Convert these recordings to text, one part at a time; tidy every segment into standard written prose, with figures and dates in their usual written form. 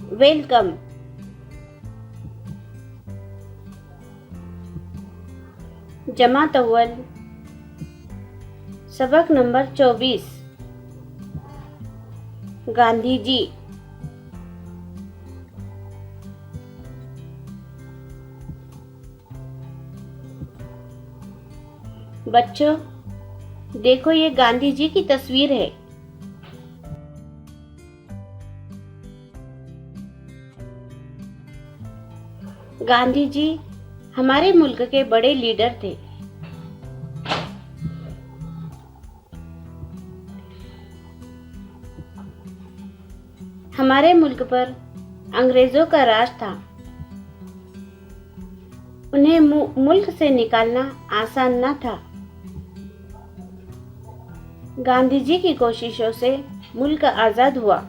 Welcome. जमात अव्वल सबक number 24। Gandhi ji. बच्चों, देखो ये गांधी जी की तस्वीर है। गांधी जी हमारे मुल्क के बड़े लीडर थे। हमारे मुल्क पर अंग्रेजों का राज था। उन्हें मुल्क से निकालना आसान न था। गांधी जी की कोशिशों से मुल्क आजाद हुआ।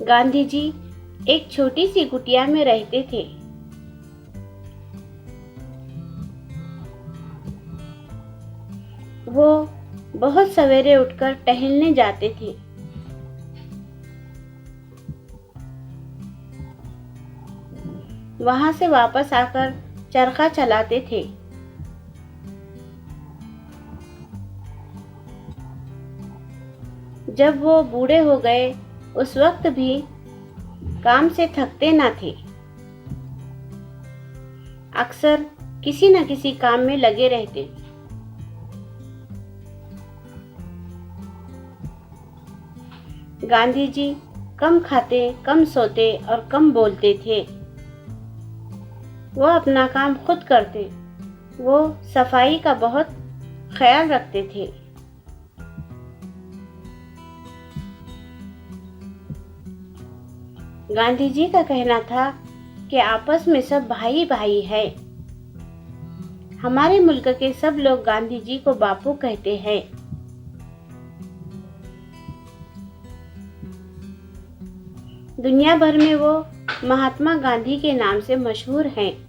गांधी जी एक छोटी सी कुटिया में रहते थे। वो बहुत सवेरे उठकर टहलने जाते थे। वहां से वापस आकर चरखा चलाते थे। जब वो बूढ़े हो गए उस वक्त भी काम से थकते न थे। अक्सर किसी न किसी काम में लगे रहते। गांधी जी कम खाते, कम सोते और कम बोलते थे। वो अपना काम खुद करते। वो सफाई का बहुत ख्याल रखते थे। गांधी जी का कहना था कि आपस में सब भाई भाई है। हमारे मुल्क के सब लोग गांधी जी को बापू कहते हैं। दुनिया भर में वो महात्मा गांधी के नाम से मशहूर हैं।